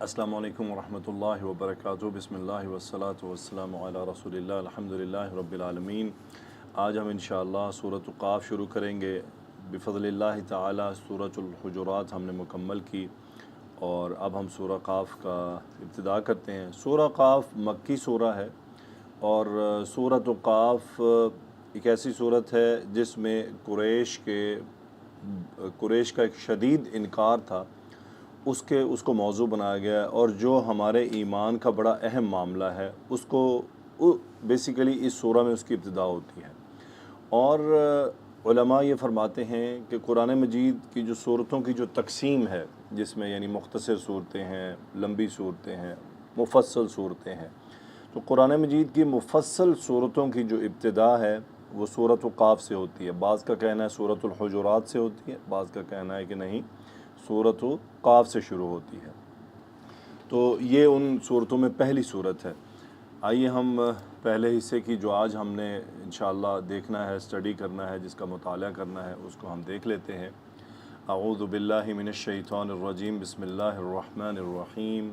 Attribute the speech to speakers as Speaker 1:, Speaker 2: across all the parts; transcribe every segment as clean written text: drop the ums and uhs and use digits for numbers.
Speaker 1: السلام علیکم ورحمۃ اللہ وبرکاتہ۔ بسم اللہ والصلاۃ والسلام علی رسول اللہ الحمدللہ رب العالمین۔ آج ہم انشاءاللہ سورۃ قاف شروع کریں گے بفضل اللہ تعالی۔ سورۃ الحجرات ہم نے مکمل کی اور اب ہم سورہ قاف کا ابتدا کرتے ہیں۔ سورہ قاف مکی سورہ ہے اور سورۃ قاف ایک ایسی صورت ہے جس میں قریش کا ایک شدید انکار تھا، اس کو موضوع بنایا گیا ہے، اور جو ہمارے ایمان کا بڑا اہم معاملہ ہے اس کو بیسیکلی اس سورہ میں اس کی ابتدا ہوتی ہے۔ اور علماء یہ فرماتے ہیں کہ قرآن مجید کی جو صورتوں کی جو تقسیم ہے، جس میں یعنی مختصر صورتیں ہیں، لمبی صورتیں ہیں، مفصل صورتیں ہیں، تو قرآن مجید کی مفصل صورتوں کی جو ابتدا ہے وہ سورۃ قاف سے ہوتی ہے۔ بعض کا کہنا ہے سورۃ الحجرات سے ہوتی ہے، بعض کا کہنا ہے کہ نہیں، سورۃ قاف سے شروع ہوتی ہے۔ تو یہ ان صورتوں میں پہلی صورت ہے۔ آئیے ہم پہلے حصے کی جو آج ہم نے انشاءاللہ دیکھنا ہے، اسٹڈی کرنا ہے، جس کا مطالعہ کرنا ہے، اس کو ہم دیکھ لیتے ہیں۔ اعوذ باللہ من الشیطان الرجیم، بسم اللہ الرحمن الرحیم۔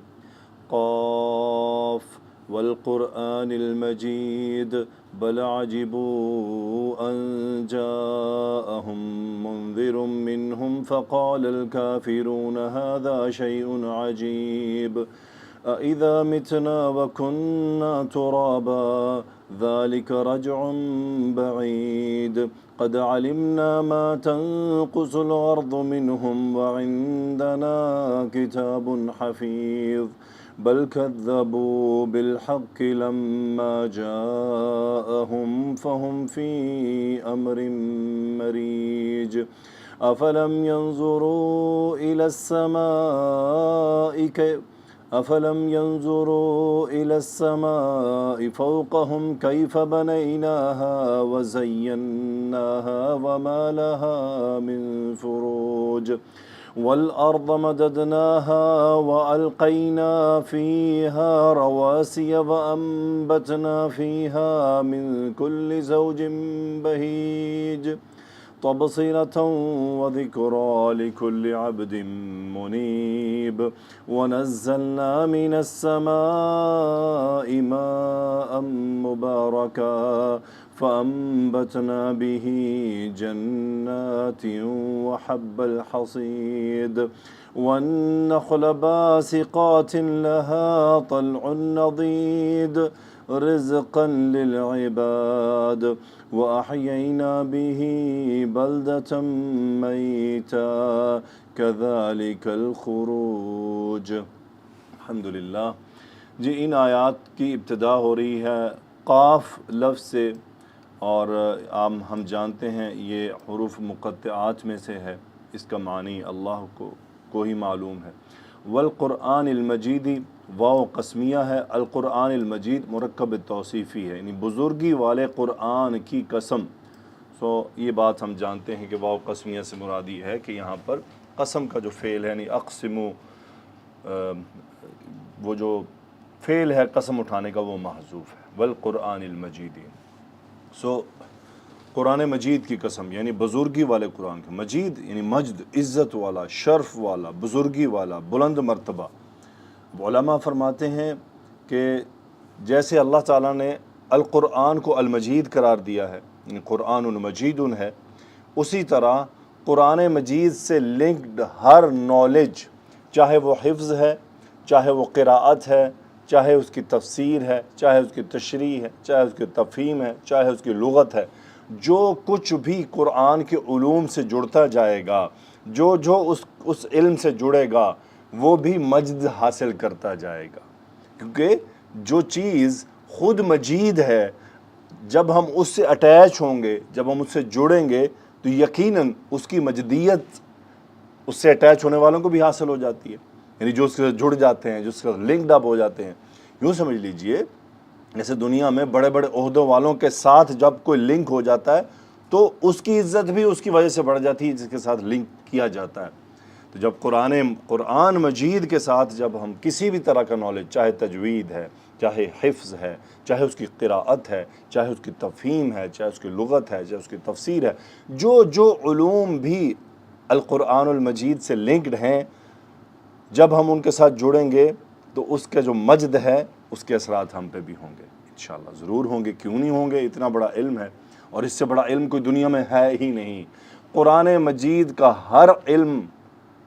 Speaker 1: قاف والقرآن المجید بل عجبوا ان جاءهم منذر منهم فقال الكافرون هذا شيء عجيب أإذا متنا وكنا ترابا ذلك رجع بعيد قد علمنا ما تنقص الأرض منهم وعندنا كتاب حفيظ بل كذبوا بالحق لما جاءهم فهم في أمر مريج أفلم ينظروا إلى السماء فوقهم كيف بنيناها وزيناها وما لها من فروج والأرض مددناها وألقينا فيها رواسي وأنبتنا فيها من كل زوج بهيج تبصرة وذكرى لكل عبد منيب ونزلنا من السماء ماء مباركا فأنبتنا به جنات وحب الحصيد والنخل باسقات لها طلع نضيد رزقا للعباد وأحيينا به بلدة ميتا كذلك الخروج۔ الحمدللہ۔ جی، ان آیات کی ابتدا ہو رہی ہے قاف لفظ سے، اور ہم جانتے ہیں یہ حروف مقطعات میں سے ہے، اس کا معنی اللہ کو ہی معلوم ہے۔ والقرآن المجیدی، واو قسمیہ ہے، القرآن المجید مرکب توصیفی ہے، یعنی بزرگی والے قرآن کی قسم۔ یہ بات ہم جانتے ہیں کہ واو قسمیہ سے مرادی ہے کہ یہاں پر قسم کا جو فعل ہے، یعنی اقسمو، وہ جو فعل ہے قسم اٹھانے کا وہ محذوف ہے۔ والقرآن المجیدی، قرآن مجید کی قسم، یعنی بزرگی والے قرآن کی۔ مجید یعنی مجد، عزت والا، شرف والا، بزرگی والا، بلند مرتبہ۔ علماء فرماتے ہیں کہ جیسے اللہ تعالیٰ نے القرآن کو المجید قرار دیا ہے، یعنی قرآن مجید ہے، اسی طرح قرآن مجید سے لنکڈ ہر نالج، چاہے وہ حفظ ہے، چاہے وہ قراءت ہے، چاہے اس کی تفسیر ہے، چاہے اس کی تشریح ہے، چاہے اس کی تفہیم ہے، چاہے اس کی لغت ہے، جو کچھ بھی قرآن کے علوم سے جڑتا جائے گا، جو اس علم سے جڑے گا، وہ بھی مجد حاصل کرتا جائے گا، کیونکہ جو چیز خود مجید ہے، جب ہم اس سے اٹیچ ہوں گے، جب ہم اس سے جڑیں گے، تو یقیناً اس کی مجدیت اس سے اٹیچ ہونے والوں کو بھی حاصل ہو جاتی ہے، یعنی جو اس سے جڑ جاتے ہیں، جو اس سے لنکڈ اپ ہو جاتے ہیں۔ یوں سمجھ لیجئے جیسے دنیا میں بڑے بڑے عہدوں والوں کے ساتھ جب کوئی لنک ہو جاتا ہے تو اس کی عزت بھی اس کی وجہ سے بڑھ جاتی ہے جس کے ساتھ لنک کیا جاتا ہے۔ تو جب قرآن مجید کے ساتھ جب ہم کسی بھی طرح کا نالج، چاہے تجوید ہے، چاہے حفظ ہے، چاہے اس کی قراءت ہے، چاہے اس کی تفہیم ہے، چاہے اس کی لغت ہے، چاہے اس کی تفسیر ہے، جو علوم بھی القرآن المجید سے لنکڈ ہیں، جب ہم ان کے ساتھ جڑیں گے تو اس کے جو مجد ہے اس کے اثرات ہم پہ بھی ہوں گے انشاءاللہ، ضرور ہوں گے، کیوں نہیں ہوں گے، اتنا بڑا علم ہے اور اس سے بڑا علم کوئی دنیا میں ہے ہی نہیں۔ قرآن مجید کا ہر علم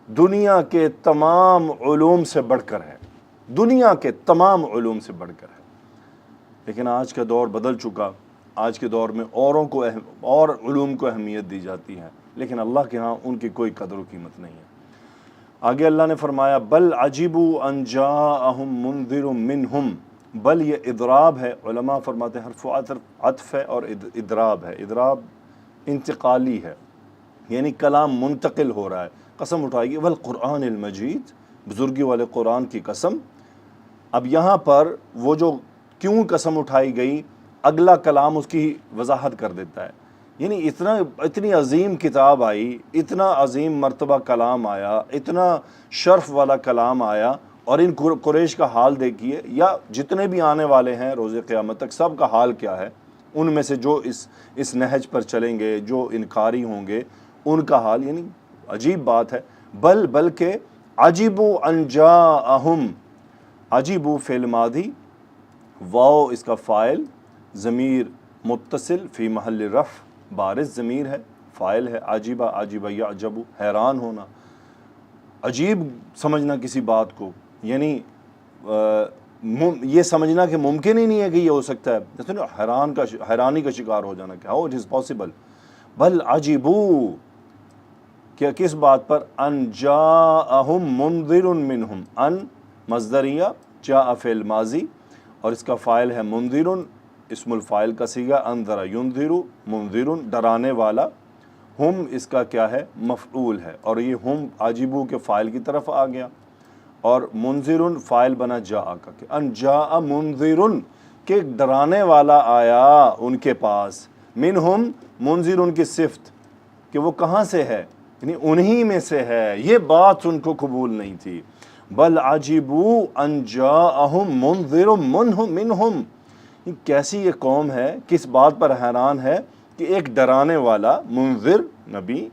Speaker 1: دنیا کے تمام علوم سے بڑھ کر ہے، دنیا کے تمام علوم سے بڑھ کر ہے۔ لیکن آج کا دور بدل چکا، آج کے دور میں اور علوم کو اہمیت دی جاتی ہے، لیکن اللہ کے ہاں ان کی کوئی قدر و قیمت نہیں ہے۔ آگے اللہ نے فرمایا بل عجبوا ان جاءہم منذر منہم، بل یہ اضراب ہے، علماء فرماتے ہیں حرف عطف ہے اور اضراب ہے۔ اضراب انتقالی ہے، یعنی کلام منتقل ہو رہا ہے، قسم اٹھائے گی والقرآن المجید، بزرگی والے قرآن کی قسم۔ اب یہاں پر وہ جو کیوں قسم اٹھائی گئی، اگلا کلام اس کی وضاحت کر دیتا ہے۔ یعنی اتنی عظیم کتاب آئی، اتنا عظیم مرتبہ کلام آیا، اتنا شرف والا کلام آیا، اور ان قریش کا حال دیکھیے، یا جتنے بھی آنے والے ہیں روز قیامت تک، سب کا حال کیا ہے۔ ان میں سے جو اس نہج پر چلیں گے، جو انکاری ہوں گے، ان کا حال، یعنی عجیب بات ہے۔ بلکہ عجبوا ان جاءہم، عجیبو فعل ماضی، واو اس کا فاعل، ضمیر متصل فی محل رفع، بارز ضمیر ہے، فاعل ہے عجیبہ، عجیبہ یعجب، حیران ہونا، عجیب سمجھنا کسی بات کو، یعنی یہ سمجھنا کہ ممکن ہی نہیں ہے کہ یہ ہو سکتا ہے، حیرانی کا شکار ہو جانا کہ ہاؤ اٹ از پاسبل۔ بل عجیبو، کیا کس بات پر؟ ان جاءہم منذر منہم، ان مصدریہ، جاء فعل ماضی اور اس کا فاعل ہے منذر، اسم الفاعل کا صیغہ انذر ینذر، منذر ڈرانے والا، ہم اس کا کیا ہے؟ مفعول ہے، اور یہ ہم عجیبو کے فاعل کی طرف آ گیا، اور منذر فاعل بنا جاء کا، کہ ان جاء منذر، کہ ڈرانے والا آیا ان کے پاس، منہم منذر ان کی صفت، کہ وہ کہاں سے ہے، یعنی انہی میں سے ہے، یہ بات ان کو قبول نہیں تھی۔ بل عجبوا ان جاءہم منذر منہم، کیسی یہ قوم ہے، کس بات پر حیران ہے کہ ایک ڈرانے والا منذر نبی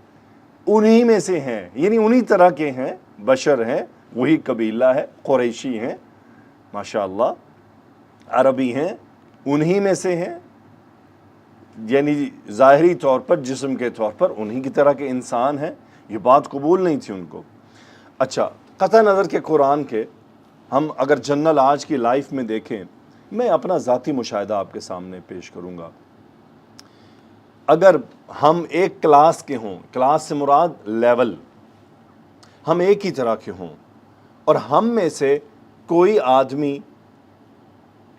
Speaker 1: انہی میں سے ہیں، یعنی انہی طرح کے ہیں، بشر ہیں، وہی قبیلہ ہے، قریشی ہیں، ماشاءاللہ عربی ہیں، انہی میں سے ہیں، یعنی ظاہری طور پر، جسم کے طور پر انہی کی طرح کے انسان ہیں، یہ بات قبول نہیں تھی ان کو۔ اچھا، قطع نظر کے قرآن کے، ہم اگر جنرل آج کی لائف میں دیکھیں، میں اپنا ذاتی مشاہدہ آپ کے سامنے پیش کروں گا۔ اگر ہم ایک کلاس کے ہوں، کلاس سے مراد لیول، ہم ایک ہی طرح کے ہوں، اور ہم میں سے کوئی آدمی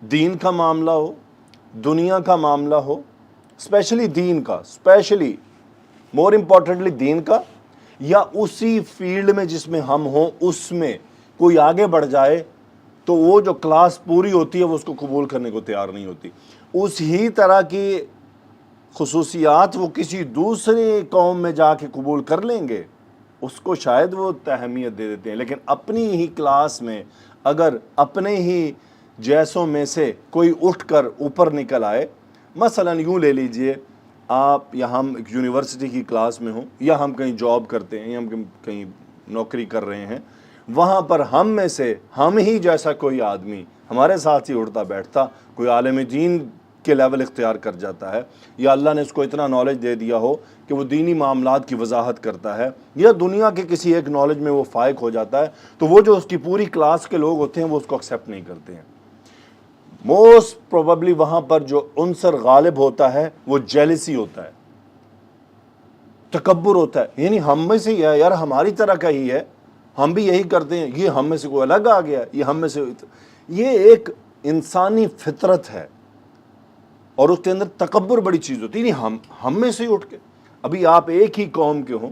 Speaker 1: دین کا معاملہ ہو، دنیا کا معاملہ ہو، اسپیشلی دین کا، اسپیشلی مور امپورٹنٹلی دین کا، یا اسی فیلڈ میں جس میں ہم ہوں اس میں کوئی آگے بڑھ جائے، تو وہ جو کلاس پوری ہوتی ہے وہ اس کو قبول کرنے کو تیار نہیں ہوتی۔ اس ہی طرح کی خصوصیات وہ کسی دوسری قوم میں جا کے قبول کر لیں گے، اس کو شاید وہ اہمیت دے دیتے ہیں، لیکن اپنی ہی کلاس میں اگر اپنے ہی جیسوں میں سے کوئی اٹھ کر اوپر نکل آئے، مثلا یوں لے لیجئے آپ یا ہم ایک یونیورسٹی کی کلاس میں ہوں، یا ہم کہیں جاب کرتے ہیں، یا ہم کہیں نوکری کر رہے ہیں، وہاں پر ہم میں سے ہم ہی جیسا کوئی آدمی ہمارے ساتھ ہی اٹھتا بیٹھتا کوئی عالم دین کے لیول اختیار کر جاتا ہے، یا اللہ نے اس کو اتنا نالج دے دیا ہو کہ وہ دینی معاملات کی وضاحت کرتا ہے، یا دنیا کے کسی ایک نالج میں وہ فائق ہو جاتا ہے، تو وہ جو اس کی پوری کلاس کے لوگ ہوتے ہیں وہ اس کو ایکسیپٹ نہیں کرتے ہیں۔ موسٹ پروبیبلی وہاں پر جو عنصر غالب ہوتا ہے وہ جیلسی ہوتا ہے، تکبر ہوتا ہے، یعنی ہم میں سے ہی ہے یار، ہماری طرح کا ہی ہے، ہم بھی یہی کرتے ہیں، یہ ہم میں سے کوئی الگ آ گیا، یہ ہم میں سے، یہ ایک انسانی فطرت ہے، اور اس کے اندر تکبر بڑی چیز ہوتی ہے، ہم میں سے ہی اٹھ کے۔ ابھی آپ ایک ہی قوم کے ہوں،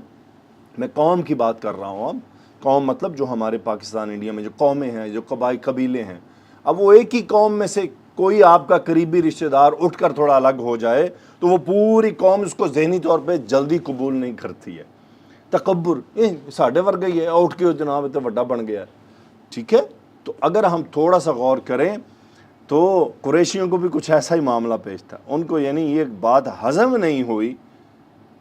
Speaker 1: میں قوم کی بات کر رہا ہوں، اب قوم مطلب جو ہمارے پاکستان انڈیا میں جو قومیں ہیں، جو قبیلے ہیں، اب وہ ایک ہی قوم میں سے کوئی آپ کا قریبی رشتہ دار اٹھ کر تھوڑا الگ ہو جائے تو وہ پوری قوم اس کو ذہنی طور پہ جلدی قبول نہیں کرتی ہے۔ تکبر، ساڈے ورگا ہی ہے، اٹھ کے جناب اتنا بڑا بن گیا ہے، ٹھیک ہے۔ تو اگر ہم تھوڑا سا غور کریں تو قریشیوں کو بھی کچھ ایسا ہی معاملہ پیش تھا، ان کو یعنی یہ بات ہضم نہیں ہوئی،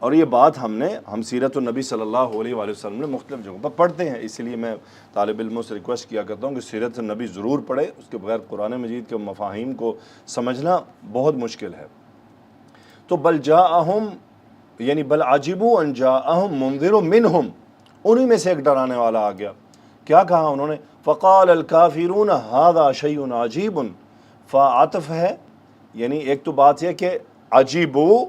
Speaker 1: اور یہ بات ہم سیرت النبی صلی اللہ علیہ وآلہ وسلم نے مختلف جگہوں پر پڑھتے ہیں، اسی لیے میں طالب علموں سے ریکویسٹ کیا کرتا ہوں کہ سیرت النبی ضرور پڑھے، اس کے بغیر قرآن مجید کے مفاہیم کو سمجھنا بہت مشکل ہے۔ تو بل جاءہم یعنی بل عجبوا ان جاءہم منذر منہم، انہی میں سے ایک ڈرانے والا آ گیا۔ کیا کہا انہوں نے؟ فقال الکافرون ھذا شیء عجیب، فعطف ہے، یعنی ایک تو بات یہ کہ عجیبو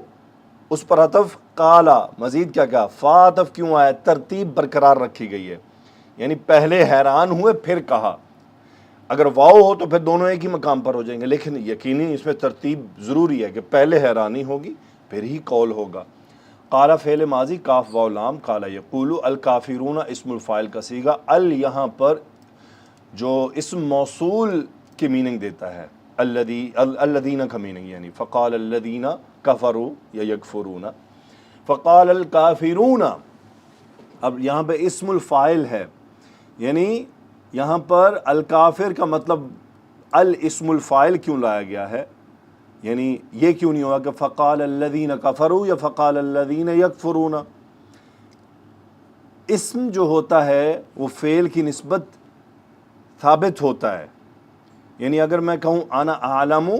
Speaker 1: اس پر عطف قالا، مزید کیا کہا؟ فعطف کیوں آیا؟ ترتیب برقرار رکھی گئی ہے، یعنی پہلے حیران ہوئے پھر کہا۔ اگر واو ہو تو پھر دونوں ایک ہی مقام پر ہو جائیں گے، لیکن یقینی اس میں ترتیب ضروری ہے کہ پہلے حیرانی ہوگی پھر ہی قول ہوگا۔ قال فعل ماضی کاف واو لام، قال یقول، الکافرون اسم الفاعل کا صیغہ، ال یہاں پر جو اسم موصول کی میننگ دیتا ہے، الذین کا میننگ، یعنی فقال الذین کفروا یا یکفرون، فقال الکافرون، اب یہاں پہ اسم الفاعل ہے، یعنی یہاں پر الکافر کا مطلب الاسم الفاعل کیوں لایا گیا ہے؟ یعنی یہ کیوں نہیں ہوا کہ فقال الذین کفروا یا فقال الذین یکفرون؟ اسم جو ہوتا ہے وہ فعل کی نسبت ثابت ہوتا ہے، یعنی اگر میں کہوں انا اعلم،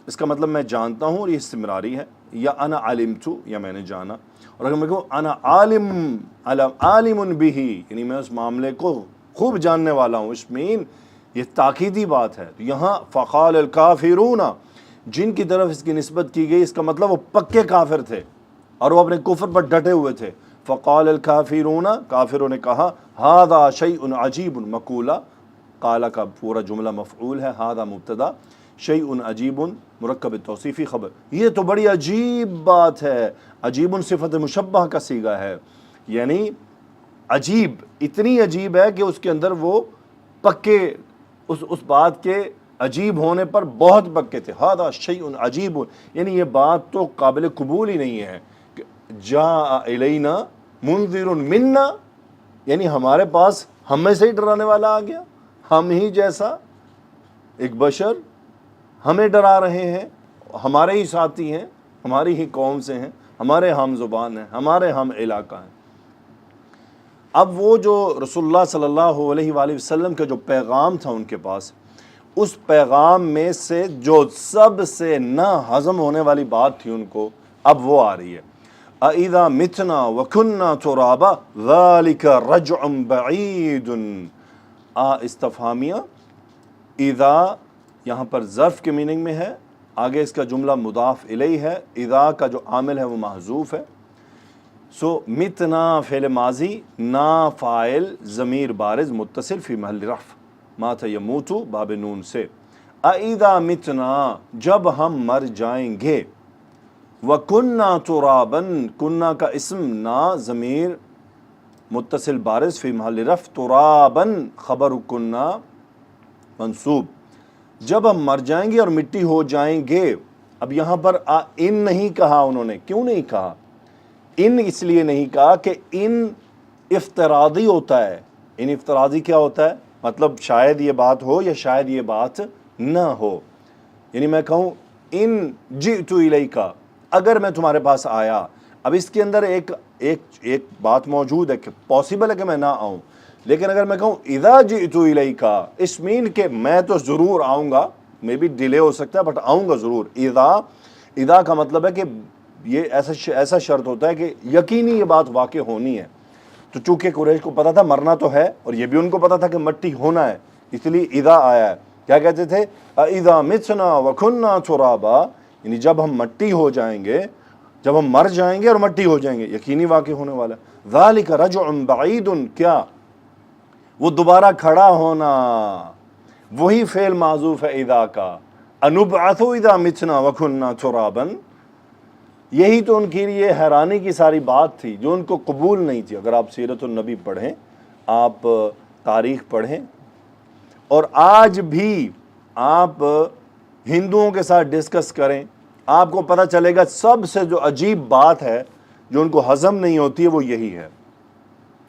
Speaker 1: اس کا مطلب میں جانتا ہوں اور یہ استمراری ہے، یا انا علمت یا میں نے جانا، اور اگر میں کہوں انا عالم بہ، یعنی میں اس معاملے کو خوب جاننے والا ہوں، اس مین یہ تاکیدی بات ہے۔ تو یہاں فقال الکافرون جن کی طرف اس کی نسبت کی گئی، اس کا مطلب وہ پکے کافر تھے اور وہ اپنے کفر پر ڈٹے ہوئے تھے۔ فقال الکافرون، کافروں نے کہا، ھذا شیء عجیب، مقولہ قال کا پورا جملہ مفعول ہے، ھذا مبتدا، شیء عجیب مرکب توصیفی خبر، یہ تو بڑی عجیب بات ہے۔ عجیب صفت مشبہ کا صیغہ ہے، یعنی عجیب، اتنی عجیب ہے کہ اس کے اندر وہ پکے اس بات کے عجیب ہونے پر بہت پکے تھے۔ ھذا شیء عجیب، یعنی یہ بات تو قابل قبول ہی نہیں ہے کہ جاء الینا منذر منا، یعنی ہمارے پاس ہم میں سے ہی ڈرانے والا آ گیا، ہم ہی جیسا ایک بشر ہمیں ڈرا رہے ہیں، ہمارے ہی ساتھی ہیں، ہماری ہی قوم سے ہیں، ہمارے ہم زبان ہیں، ہمارے ہم علاقہ ہیں۔ اب وہ جو رسول اللہ صلی اللہ علیہ وآلہ وسلم کا جو پیغام تھا ان کے پاس، اس پیغام میں سے جو سب سے نہ ہضم ہونے والی بات تھی ان کو، اب وہ آ رہی ہے۔ اَإِذَا مِتْنَا وَكُنَّا تُرَابًا ذَلِكَ رَجْعٌ بَعِيدٌ، استفہامیہ، اذا یہاں پر ظرف کے میننگ میں ہے، آگے اس کا جملہ مضاف الیہ ہے، اذا کا جو عامل ہے وہ محذوف ہے۔ سو متنا فعل ماضی، نا فاعل، ضمیر بارز متصل فی محل رفع، مات یموت باب نون سے۔ اذا متنا، جب ہم مر جائیں گے، وَكُنَّا تُرَابًا، کننا کا اسم، نا ضمیر متصل بارز فی محل رفع، ترابًا خبر کننا منصوب، جب ہم مر جائیں گے اور مٹی ہو جائیں گے۔ اب یہاں پر ان نہیں کہا انہوں نے، کیوں نہیں کہا؟ ان اس لیے نہیں کہا کہ ان افتراضی ہوتا ہے۔ ان افتراضی کیا ہوتا ہے؟ مطلب شاید یہ بات ہو یا شاید یہ بات نہ ہو، یعنی میں کہوں ان جئت الیک، اگر میں تمہارے پاس آیا، اب اس کے اندر ایک بات موجود ہے کہ پاسبل ہے کہ میں نہ آؤں، لیکن اگر میں کہوں اذا جئت الیک، اس مین کہ میں تو ضرور آؤں گا، میں بھی ڈیلے ہو سکتا ہے بٹ آؤں گا ضرور۔ اذا کا مطلب ہے کہ یہ ایسا شرط ہوتا ہے کہ یقینی یہ بات واقع ہونی ہے۔ تو چونکہ قریش کو پتا تھا مرنا تو ہے، اور یہ بھی ان کو پتا تھا کہ مٹی ہونا ہے، اس لیے اذا آیا ہے۔ کیا کہتے تھے؟ اذا متنا وکنا ترابا، یعنی جب ہم مٹی ہو جائیں گے، جب ہم مر جائیں گے اور مٹی ہو جائیں گے، یقینی واقع ہونے والا ہے۔ ذالک رجع بعید، کیا؟ وہ دوبارہ کھڑا ہونا، وہی فعل معذوف ہے اذا کا، انبعث اذا متنا وکنا ترابا، یہی تو ان کے لیے حیرانی کی ساری بات تھی جو ان کو قبول نہیں تھی۔ اگر آپ سیرت النبی پڑھیں، آپ تاریخ پڑھیں، اور آج بھی آپ ہندوؤں کے ساتھ ڈسکس کریں، آپ کو پتہ چلے گا سب سے جو عجیب بات ہے جو ان کو ہضم نہیں ہوتی ہے وہ یہی ہے۔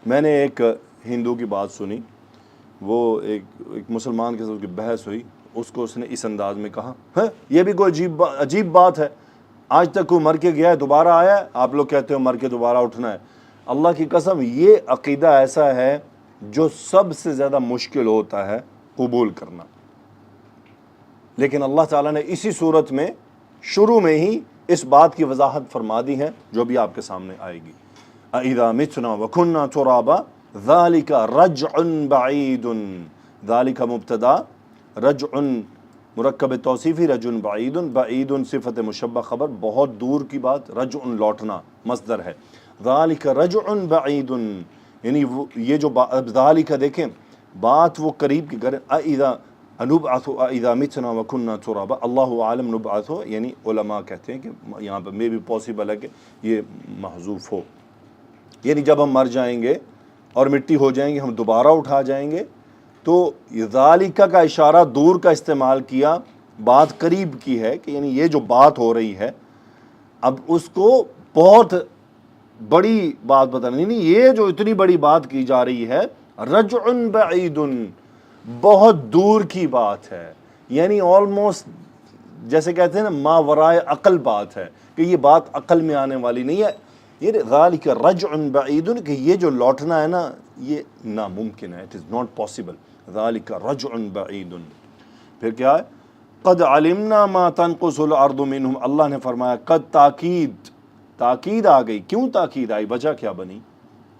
Speaker 1: میں نے ایک ہندو کی بات سنی، وہ ایک مسلمان کے ساتھ کی بحث ہوئی، اس کو اس نے اس انداز میں کہا، یہ بھی کوئی عجیب بات ہے، آج تک کوئی مر کے گیا ہے دوبارہ آیا ہے؟ آپ لوگ کہتے ہو مر کے دوبارہ اٹھنا ہے. اللہ کی قسم یہ عقیدہ ایسا ہے جو سب سے زیادہ مشکل ہوتا ہے قبول کرنا. لیکن اللہ تعالیٰ نے اسی صورت میں شروع میں ہی اس بات کی وضاحت فرما دی ہے جو بھی آپ کے سامنے آئے گی. اَإِذَا مِتْنَا وَكُنَّا تُرَابًا ذَلِكَ رَجْعٌ بَعِيدٌ. ذَلِكَ مبتدا، رجع مرکب توصیفی، رجع بعید، بعید صفت مشبہ خبر، بہت دور کی بات، رجع لوٹنا مصدر ہے. ذَلِكَ رَجْعٌ بَعِيدٌ یعنی یہ جو ذَلِكَ دیکھیں بات وہ قریب کی کریں. اَإِذَا نُبْعَثُ اِذَا مِتْنَا وَكُنَّا تُرَابًا، اللہ عالم نبعث ہو، یعنی علماء کہتے ہیں کہ یہاں پہ میں بھی پاسبل ہے کہ یہ محذوف ہو، یعنی جب ہم مر جائیں گے اور مٹی ہو جائیں گے ہم دوبارہ اٹھا جائیں گے. تو ذالکہ کا اشارہ دور کا استعمال کیا، بات قریب کی ہے کہ یعنی یہ جو بات ہو رہی ہے اب اس کو بہت بڑی بات بتانی نہیں، یہ جو اتنی بڑی بات کی جا رہی ہے رجع بعید، بہت دور کی بات ہے، یعنی آلموسٹ جیسے کہتے ہیں نا ما ورائے عقل بات ہے، کہ یہ بات عقل میں آنے والی نہیں ہے. یہ ذالک رجع بعید کہ یہ جو لوٹنا ہے نا یہ ناممکن ہے، اٹ از ناٹ پاسبل. ذالک رجع بعید. پھر کیا ہے؟ قد علمنا ما تنقص الارض منہم. اللہ نے فرمایا قد، تاکید آ گئی. کیوں تاکید آئی؟ وجہ کیا بنی؟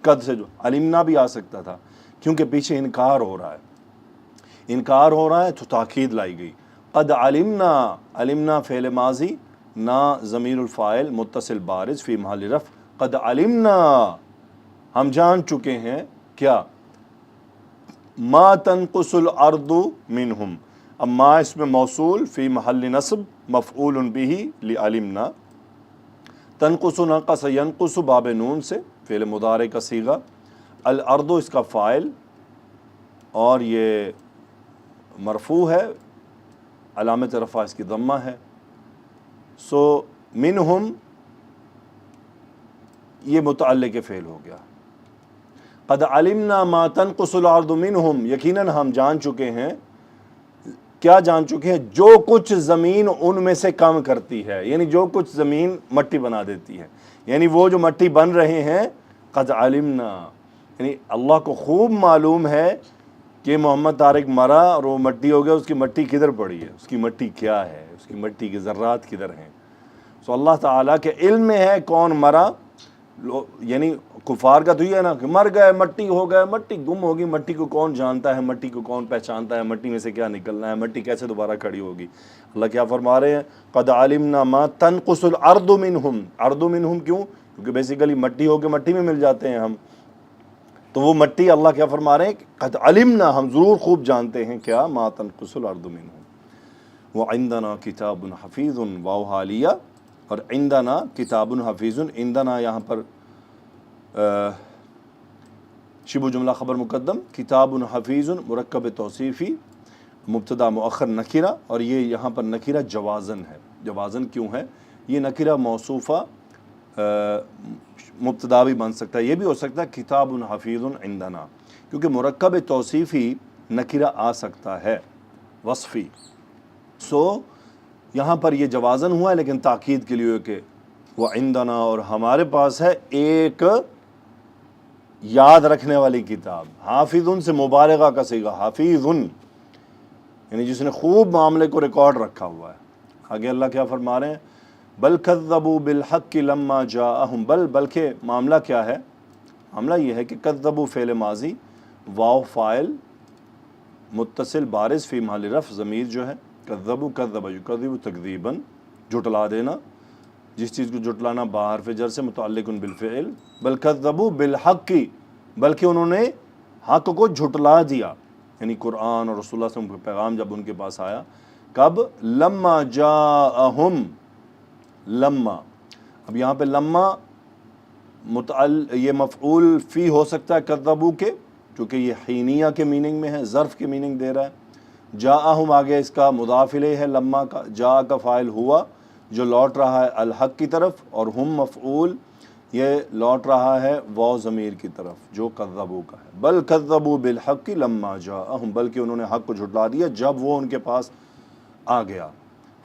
Speaker 1: قد سے جو علمنا بھی آ سکتا تھا کیونکہ پیچھے انکار ہو رہا ہے تو تاکید لائی گئی. قد علمنا فعل ماضی، نا ضمیر الفاعل متصل بارز فی محل رفع. قد علمنا ہم جان چکے ہیں کیا؟ ما تنقص الارض منہم. اب ما اس میں موصول فی محل نصب مفعول به لعلمنا. تنقص نقص ینقص باب نون سے فعل مضارع کا صیغہ. الارض اس کا فاعل اور یہ مرفوع ہے، علامت رفع اس کی ضمہ ہے. سو منہم یہ متعلق فعل ہو گیا. قد علمنا ما تنقص الارض منہم، یقیناً ہم جان چکے ہیں. کیا جان چکے ہیں؟ جو کچھ زمین ان میں سے کم کرتی ہے، یعنی جو کچھ زمین مٹی بنا دیتی ہے، یعنی وہ جو مٹی بن رہے ہیں. قد علمنا یعنی اللہ کو خوب معلوم ہے کہ محمد طارق مرا اور وہ مٹی ہو گیا، اس کی مٹی کدھر پڑی ہے، اس کی مٹی کیا ہے، اس کی مٹی کے ذرات کدھر ہیں. سو اللہ تعالیٰ کے علم میں ہے کون مرا. یعنی کفار کا تو یہ ہے نا کہ مر گئے، مٹی ہو گئے، مٹی گم ہوگی، مٹی کو کون جانتا ہے، مٹی کو کون پہچانتا ہے، مٹی میں سے کیا نکلنا ہے، مٹی کیسے دوبارہ کھڑی ہوگی. اللہ کیا فرما رہے ہیں؟ قد علمنا ما تنقص الارض منہم. ارض منہم کیوں؟ کیونکہ بیسیکلی مٹی ہو کے مٹی میں مل جاتے ہیں ہم، تو وہ مٹی اللہ کیا فرما رہے ہیں؟ قد علمنا ہم ضرور خوب جانتے ہیں کیا؟ ما تنقص الارض منہم. وعندنا کتاب حفیظ، واو حالیہ، اور عندنا کتاب حفیظ. عندنا یہاں پر شبہ جملہ خبر مقدم، کتاب حفیظ مرکب توصیفی، مبتدا مؤخر نکرہ، اور یہ یہاں پر نکرہ جوازن ہے. جوازن کیوں ہے؟ یہ نکرہ موصوفہ مبتدا بھی بن سکتا ہے، یہ بھی ہو سکتا ہے کتاب حفیظ عندنا، کیونکہ مرکب توصیفی نکرہ آ سکتا ہے وصفی. سو یہاں پر یہ جوازن ہوا ہے، لیکن تاکید کے لیے کہ وہ عندنا، اور ہمارے پاس ہے ایک یاد رکھنے والی کتاب. حافظ سے مبالغہ کا صیغہ، حافظ یعنی جس نے خوب معاملے کو ریکارڈ رکھا ہوا ہے. آگے اللہ کیا فرما رہے ہیں؟ بل کذبوا بالحق لما جاءہم. بلکہ معاملہ کیا ہے؟ معاملہ یہ ہے کہ کذبوا فعل ماضی، واو فاعل متصل بارز فی محل رفع ضمیر جو ہے، کذبوا کذب یکذب تکذیبا، جھٹلا دینا، جس چیز کو جھٹلانا بحرف جر سے متعلق بالفعل. بل کذبوا بالحق، بلکہ انہوں نے حق کو جھٹلا دیا، یعنی قرآن اور رسول اللہ صلی اللہ علیہ وسلم کا پیغام جب ان کے پاس آیا. کب؟ لما جاءہم. لما، اب یہاں پہ لما یہ مفعول فی ہو سکتا ہے کذبوا کے، چونکہ یہ حینیہ کے میننگ میں ہے، ظرف کے میننگ دے رہا ہے. جاءہم آگے اس کا مضاف الیہ ہے لما کا، جاء کا فاعل ہوا جو لوٹ رہا ہے الحق کی طرف، اور ہم مفعول یہ لوٹ رہا ہے واو ضمیر کی طرف جو کذبوا کا ہے. بل کذبوا بالحق لما جاءہم، بلکہ انہوں نے حق کو جھٹلا دیا جب وہ ان کے پاس آ گیا.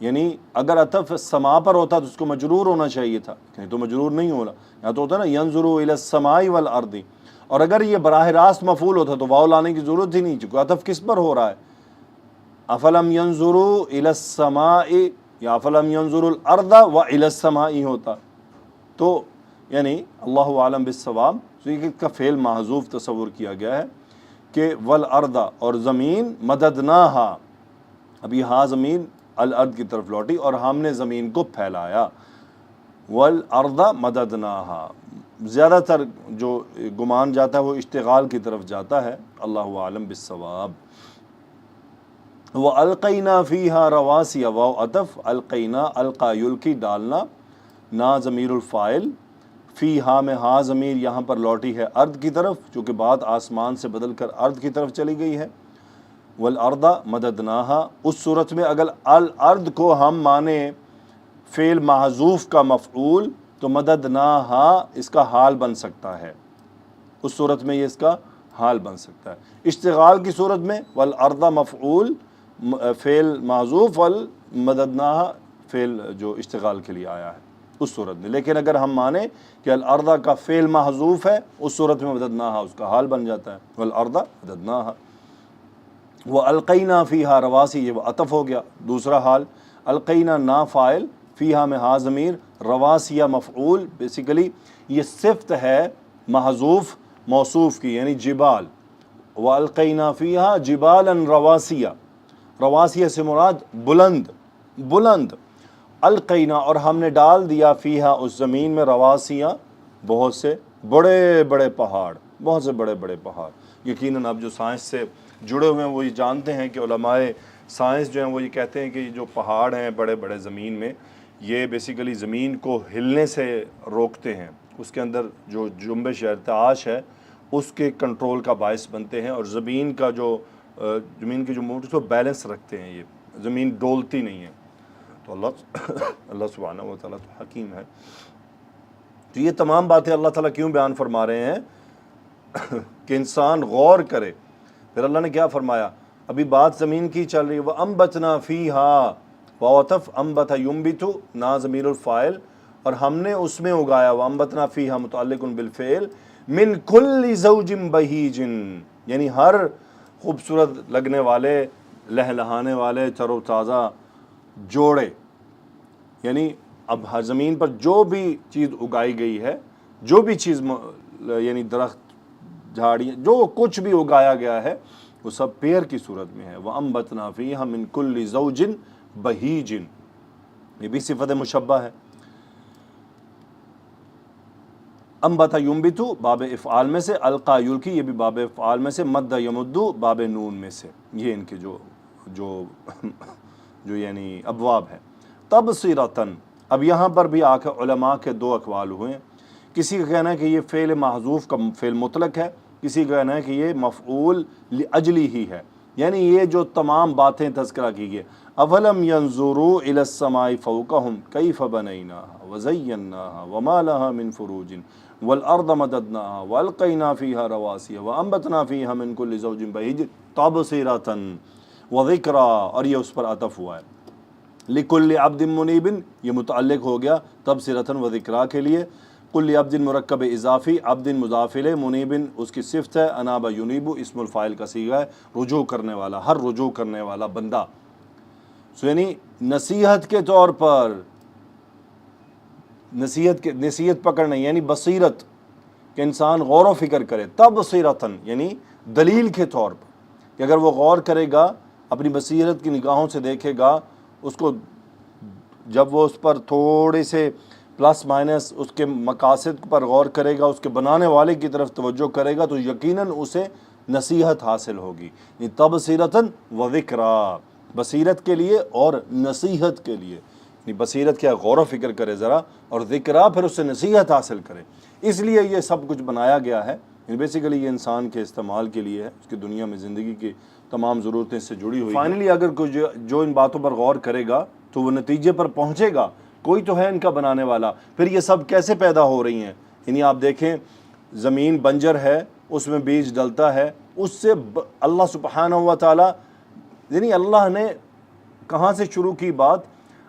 Speaker 1: یعنی اگر عطف سما پر ہوتا تو اس کو مجرور ہونا چاہیے تھا، کہیں تو مجرور نہیں ہونا، یہاں تو ہوتا ہے نا ینظروا الی السماء والارض، اور اگر یہ براہ راست مفعول ہوتا تو واو لانے کی ضرورت ہی نہیں، چونکہ عطف کس پر ہو رہا ہے؟ افلم ینظروا الی السماء یا افلم ینظروا الارض والی السماء ہوتا، تو یعنی اللہ عالم بالصواب، تو یہ کا فعل محذوف تصور کیا گیا ہے کہ والارض، اور زمین مددناہا، اب یہ ہاں زمین الارض کی طرف لوٹی اور ہم نے زمین کو پھیلایا، والارض مددناہا، زیادہ تر جو گمان جاتا ہے وہ اشتغال کی طرف جاتا ہے، اللہ عالم بالصواب۔ وَأَلْقَيْنَا فِيهَا رَوَاسِيَ، واو عطف، القینا القا یلقی ڈالنا، نا ضمیر الفاعل، فیہا میں ہاں ضمیر یہاں پر لوٹی ہے ارض کی طرف، چونکہ بات آسمان سے بدل کر ارض کی طرف چلی گئی ہے، والارض مددناہا، اس صورت میں اگر الارض کو ہم مانے فعل محذوف کا مفعول تو مددناہا اس کا حال بن سکتا ہے، اس صورت میں یہ اس کا حال بن سکتا ہے۔ اشتغال کی صورت میں والارض مفعول فعل محذوف، والمددناہا فعل جو اشتغال کے لیے آیا ہے اس صورت میں، لیکن اگر ہم مانیں کہ الارض کا فعل محذوف ہے اس صورت میں مددناہا اس کا حال بن جاتا ہے، والارض مددناہا۔ وَأَلْقَيْنَا فِيهَا رَوَاسِيَ، یہ عطف ہو گیا، دوسرا حال القینا نا فاعل، فیہا میں ہا ضمیر، رواسیہ مفعول، بیسیکلی یہ صفت ہے محذوف موصوف کی، یعنی جبال، وَأَلْقَيْنَا فِيهَا جِبَالًا رواسیہ، رواسیہ سے مراد بلند، بلند، القینا اور ہم نے ڈال دیا فیہا اس زمین میں رواسیہ بہت سے بڑے بڑے پہاڑ، بہت سے بڑے بڑے پہاڑ۔ یقیناً اب جو سائنس سے جڑے ہوئے ہیں وہ یہ جانتے ہیں کہ علماء سائنس جو ہیں وہ یہ کہتے ہیں کہ یہ جو پہاڑ ہیں بڑے بڑے زمین میں، یہ بیسیکلی زمین کو ہلنے سے روکتے ہیں، اس کے اندر جو جنبش ارتعاش ہے اس کے کنٹرول کا باعث بنتے ہیں، اور زمین کا جو زمین کی جو موٹر کو بیلنس رکھتے ہیں، یہ زمین ڈولتی نہیں ہے۔ تو اللہ سبحانہ و تعالیٰ تو حکیم ہے۔ تو یہ تمام باتیں اللہ تعالیٰ کیوں بیان فرما رہے ہیں کہ انسان غور کرے۔ پھر اللہ نے کیا فرمایا؟ ابھی بات زمین کی چل رہی ہے، وَأَنبَتْنَا فِيهَا، وَعَطَفْ أَنبَتَ يُنبِتُ نا ضمیر الفاعل، اور ہم نے اس میں اگایا، وَأَنبَتْنَا فِيهَا متعلق بالفعل، من كل زوج بہیج، یعنی ہر خوبصورت لگنے والے لہلہانے والے تر و تازہ جوڑے، یعنی اب ہر زمین پر جو بھی چیز اگائی گئی ہے، جو بھی چیز یعنی درخت جھاڑیاں جو کچھ بھی اگایا گیا ہے وہ سب پیر کی صورت میں ہے۔ وَأَنبَتْنَا فِيهَا مِن كُلِّ زَوْجٍ بَهِيجٍ، یہ بھی صفت مشبہ ہے۔ انبت ینبتو باب افعال میں سے، القا یلقی یہ بھی باب افعال میں سے، مد یمدو باب نون میں سے، یہ ان کے جو یعنی ابواب ہے۔ تبصرتاً، اب یہاں پر بھی آ کے علماء کے دو اقوال ہوئے، کسی کا کہنا ہے کہ یہ فعل محذوف کا فعل مطلق ہے، کسی کا کہنا ہے کہ یہ مفعول لاجلی ہی ہے، یعنی یہ جو تمام باتیں تذکرہ کی گئی، اولم ينظروا الى السماء فوقهم كيف بنيناها وزيناها وما لها من فروج والارض مددناها والقينا فيها رواسي وانبتنا فيها من كل زوج بهيج تبصرة وذكرى، اور یہ اس پر عطف ہوا ہے۔ لكل عبد منيب یہ متعلق ہو گیا تبصرة وذكرى کے لیے، کل عبد مرکب اضافی، عبد مضاف الیہ، منیب اس کی صفت ہے، اناب ینیب اسم الفاعل کا صیغہ ہے، رجوع کرنے والا، ہر رجوع کرنے والا بندہ، یعنی نصیحت کے طور پر، نصیحت پکڑنا یعنی بصیرت، کہ انسان غور و فکر کرے، تبصرتاً یعنی دلیل کے طور پر، کہ اگر وہ غور کرے گا، اپنی بصیرت کی نگاہوں سے دیکھے گا، اس کو جب وہ اس پر تھوڑے سے پلس مائنس اس کے مقاصد پر غور کرے گا، اس کے بنانے والے کی طرف توجہ کرے گا، تو یقیناً اسے نصیحت حاصل ہوگی۔ یہ تبصرتاً و ذکریٰ، بصیرت کے لیے اور نصیحت کے لیے، یعنی بصیرت کیا، غور و فکر کرے ذرا، اور ذکریٰ پھر اس سے نصیحت حاصل کرے۔ اس لیے یہ سب کچھ بنایا گیا ہے، یعنی بیسیکلی یہ انسان کے استعمال کے لیے ہے، اس کی دنیا میں زندگی کی تمام ضرورتیں اس سے جڑی ہوئی ہیں۔ فائنلی اگر کوئی جو ان باتوں پر غور کرے گا تو وہ نتیجے پر پہنچے گا، کوئی تو ہے ان کا بنانے والا۔ پھر یہ سب کیسے پیدا ہو رہی ہیں؟ یعنی آپ دیکھیں، زمین بنجر ہے، اس میں بیج ڈلتا ہے، اس سے اللہ سبحانہ و تعالی، یعنی اللہ نے کہاں سے شروع کی بات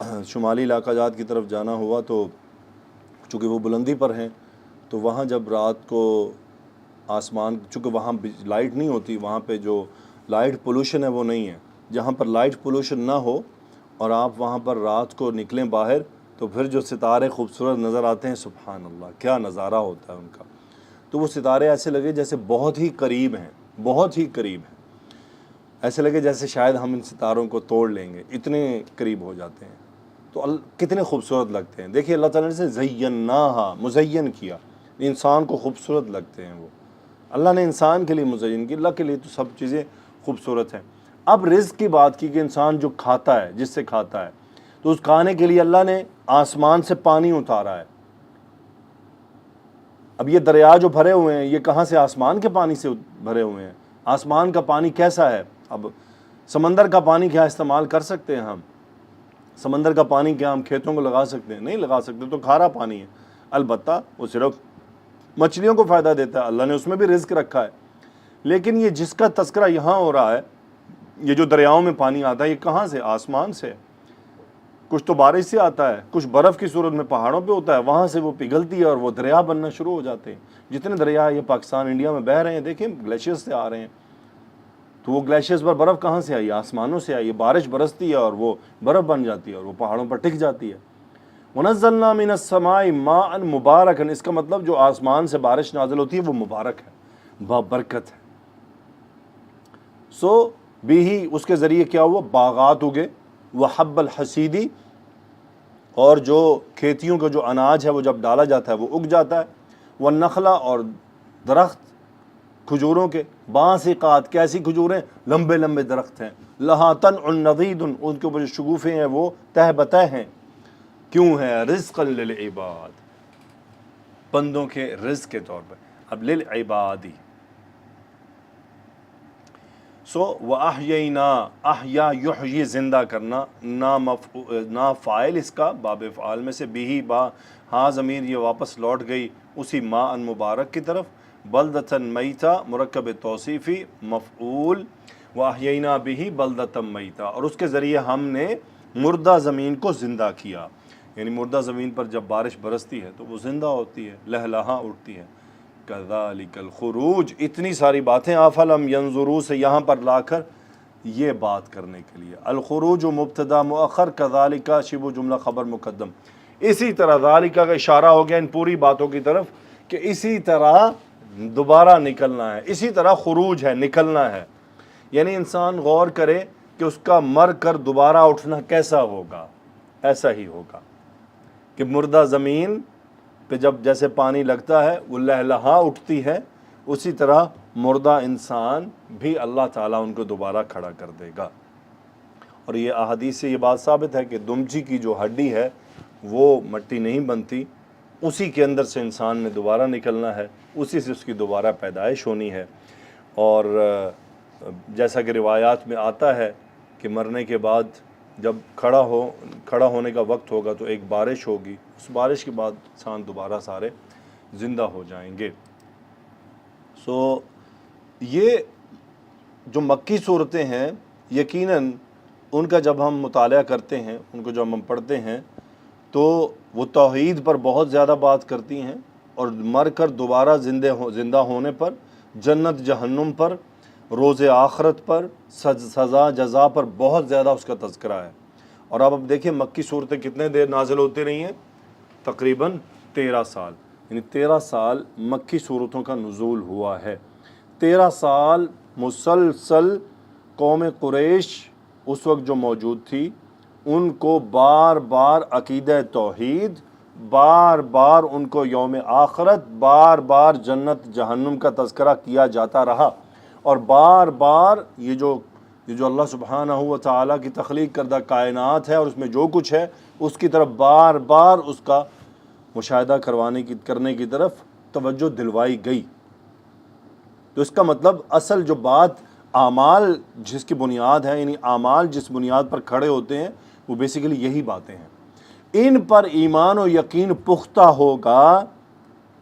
Speaker 1: شمالی علاقہ جات کی طرف جانا ہوا تو چونکہ وہ بلندی پر ہیں تو وہاں جب رات کو آسمان، چونکہ وہاں لائٹ نہیں ہوتی، وہاں پہ جو لائٹ پولوشن ہے وہ نہیں ہے، جہاں پر لائٹ پولوشن نہ ہو اور آپ وہاں پر رات کو نکلیں باہر تو پھر جو ستارے خوبصورت نظر آتے ہیں، سبحان اللہ کیا نظارہ ہوتا ہے ان کا. تو وہ ستارے ایسے لگے جیسے بہت ہی قریب ہیں، بہت ہی قریب ہیں، ایسے لگے جیسے شاید ہم ان ستاروں کو توڑ لیں گے، اتنے قریب ہو جاتے ہیں. تو کتنے خوبصورت لگتے ہیں. دیکھیے اللہ تعالیٰ نے سے زیناہا، مزین کیا، انسان کو خوبصورت لگتے ہیں. وہ اللہ نے انسان کے لیے مزین کی، اللہ کے لیے تو سب چیزیں خوبصورت ہیں. اب رزق کی بات کی کہ انسان جو کھاتا ہے، جس سے کھاتا ہے، تو اس کھانے کے لیے اللہ نے آسمان سے پانی اتارا ہے. اب یہ دریا جو بھرے ہوئے ہیں یہ کہاں سے؟ آسمان کے پانی سے بھرے ہوئے ہیں. آسمان کا پانی کیسا ہے؟ اب سمندر کا پانی کیا استعمال کر سکتے ہیں ہم؟ سمندر کا پانی کیا ہم کھیتوں کو لگا سکتے ہیں؟ نہیں لگا سکتے، تو کھارا پانی ہے. البتہ وہ صرف مچھلیوں کو فائدہ دیتا ہے، اللہ نے اس میں بھی رزق رکھا ہے. لیکن یہ جس کا تذکرہ یہاں ہو رہا ہے، یہ جو دریاؤں میں پانی آتا ہے، یہ کہاں سے؟ آسمان سے. کچھ تو بارش سے آتا ہے، کچھ برف کی صورت میں پہاڑوں پہ ہوتا ہے، وہاں سے وہ پگھلتی ہے اور وہ دریا بننا شروع ہو جاتے ہیں. جتنے دریا یہ پاکستان انڈیا میں بہہ رہے ہیں، دیکھیں گلیشیئرز سے آ رہے ہیں. تو وہ گلیشیئرز پر برف کہاں سے آئی؟ آسمانوں سے آئی. بارش برستی ہے اور وہ برف بن جاتی ہے اور وہ پہاڑوں پر ٹک جاتی ہے. وَنَزَّلْنَا مِنَ السَّمَاءِ مَاءً مُبَارَكًا، اس کا مطلب جو آسمان سے بارش نازل ہوتی ہے وہ مبارک ہے، بابرکت ہے. بھی اس کے ذریعے کیا ہوا؟ باغات اگے، وحب الحصیدی، اور جو کھیتیوں کا جو اناج ہے وہ جب ڈالا جاتا ہے وہ اگ جاتا ہے. والنخلا، اور درخت کھجوروں کے، باسقات، کیسی کھجوریں؟ لمبے لمبے درخت ہیں. لہا طلع نضید، ان کے اوپر جو شگوفے ہیں وہ تہ بتہ ہیں. کیوں ہے؟ رزقا للعباد، بندوں کے رزق کے طور پر. اب للعبادی وَأَحْيَيْنَا، احیا یحیی، زندہ کرنا، نا فاعل اس کا باب افعال میں سے، بھی با ہاں ضمیر یہ واپس لوٹ گئی اسی ما ان مبارک کی طرف. بلدتن میتا مرکب توصیفی مفعول، وَأَحْيَيْنَا بِهِ بلدتن میتا، اور اس کے ذریعے ہم نے مردہ زمین کو زندہ کیا. یعنی مردہ زمین پر جب بارش برستی ہے تو وہ زندہ ہوتی ہے، لہلہاں اٹھتی ہے. کذالک الخروج، اتنی ساری باتیں افلم ینظروا سے یہاں پر لا کر یہ بات کرنے کے لیے. الخروج مبتدا مؤخر، کذالک شبہ جملہ خبر مقدم. اسی طرح ذالک کا اشارہ ہو گیا ان پوری باتوں کی طرف کہ اسی طرح دوبارہ نکلنا ہے، اسی طرح خروج ہے، نکلنا ہے. یعنی انسان غور کرے کہ اس کا مر کر دوبارہ اٹھنا کیسا ہوگا. ایسا ہی ہوگا کہ مردہ زمین پہ جب جیسے پانی لگتا ہے وہ لہلہا اٹھتی ہے، اسی طرح مردہ انسان بھی اللہ تعالیٰ ان کو دوبارہ کھڑا کر دے گا. اور یہ احادیث سے یہ بات ثابت ہے کہ دمجی کی جو ہڈی ہے وہ مٹی نہیں بنتی، اسی کے اندر سے انسان نے دوبارہ نکلنا ہے، اسی سے اس کی دوبارہ پیدائش ہونی ہے. اور جیسا کہ روایات میں آتا ہے کہ مرنے کے بعد جب کھڑا ہونے کا وقت ہوگا تو ایک بارش ہوگی، اس بارش کے بعد انسان دوبارہ سارے زندہ ہو جائیں گے. یہ جو مکی صورتیں ہیں یقیناً ان کا جب ہم مطالعہ کرتے ہیں، ان کو جب ہم پڑھتے ہیں تو وہ توحید پر بہت زیادہ بات کرتی ہیں، اور مر کر دوبارہ زندہ ہونے پر، جنت جہنم پر، روز آخرت پر، سزا جزا پر بہت زیادہ اس کا تذکرہ ہے. اور اب دیکھیں مکی صورتیں کتنے دیر نازل ہوتی رہی ہیں؟ تقریباً 13 سال. یعنی 13 سال مکی صورتوں کا نزول ہوا ہے. 13 سال مسلسل قوم قریش اس وقت جو موجود تھی ان کو بار بار عقیدہ توحید، بار بار ان کو یوم آخرت، بار بار جنت جہنم کا تذکرہ کیا جاتا رہا. اور بار بار یہ جو اللہ سبحانہ و تعالیٰ کی تخلیق کردہ کائنات ہے اور اس میں جو کچھ ہے اس کی طرف بار بار اس کا مشاہدہ کرنے کی طرف توجہ دلوائی گئی. تو اس کا مطلب اصل جو بات اعمال جس کی بنیاد ہے، یعنی اعمال جس بنیاد پر کھڑے ہوتے ہیں وہ بیسیکلی یہی باتیں ہیں. ان پر ایمان و یقین پختہ ہوگا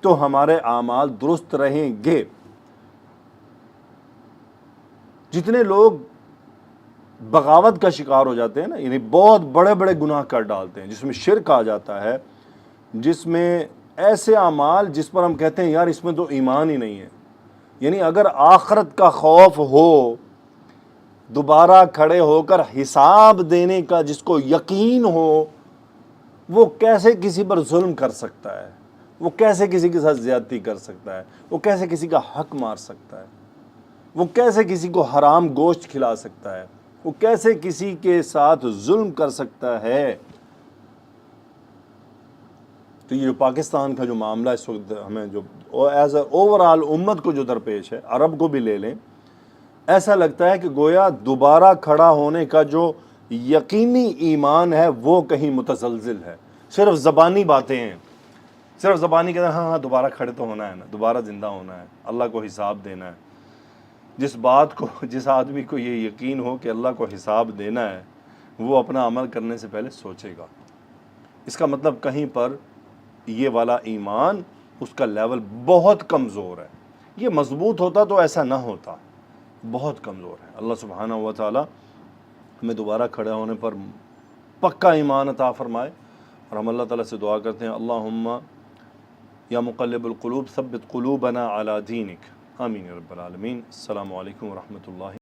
Speaker 1: تو ہمارے اعمال درست رہیں گے. جتنے لوگ بغاوت کا شکار ہو جاتے ہیں نا، یعنی بہت بڑے بڑے گناہ کر ڈالتے ہیں، جس میں شرک آ جاتا ہے، جس میں ایسے اعمال جس پر ہم کہتے ہیں یار اس میں تو ایمان ہی نہیں ہے. یعنی اگر آخرت کا خوف ہو، دوبارہ کھڑے ہو کر حساب دینے کا جس کو یقین ہو، وہ کیسے کسی پر ظلم کر سکتا ہے؟ وہ کیسے کسی کے ساتھ زیادتی کر سکتا ہے؟ وہ کیسے کسی کا حق مار سکتا ہے؟ وہ کیسے کسی کو حرام گوشت کھلا سکتا ہے؟ وہ کیسے کسی کے ساتھ ظلم کر سکتا ہے؟ تو یہ جو پاکستان کا جو معاملہ اس وقت ہمیں جو ایز اے اوور آل امت کو جو درپیش ہے، عرب کو بھی لے لیں، ایسا لگتا ہے کہ گویا دوبارہ کھڑا ہونے کا جو یقینی ایمان ہے وہ کہیں متزلزل ہے. صرف زبانی باتیں ہیں، صرف زبانی کہتے ہیں ہاں ہاں دوبارہ کھڑے تو ہونا ہے نا، دوبارہ زندہ ہونا ہے، اللہ کو حساب دینا ہے. جس آدمی کو یہ یقین ہو کہ اللہ کو حساب دینا ہے، وہ اپنا عمل کرنے سے پہلے سوچے گا. اس کا مطلب کہیں پر یہ والا ایمان، اس کا لیول بہت کمزور ہے. یہ مضبوط ہوتا تو ایسا نہ ہوتا، بہت کمزور ہے. اللہ سبحانہ و تعالی ہمیں دوبارہ کھڑے ہونے پر پکا ایمان عطا فرمائے، اور ہم اللہ تعالیٰ سے دعا کرتے ہیں اللہم یا مقلب القلوب ثبت قلوبنا علی دینک. آمین یا رب العالمین. السلام علیکم ورحمۃ اللہ.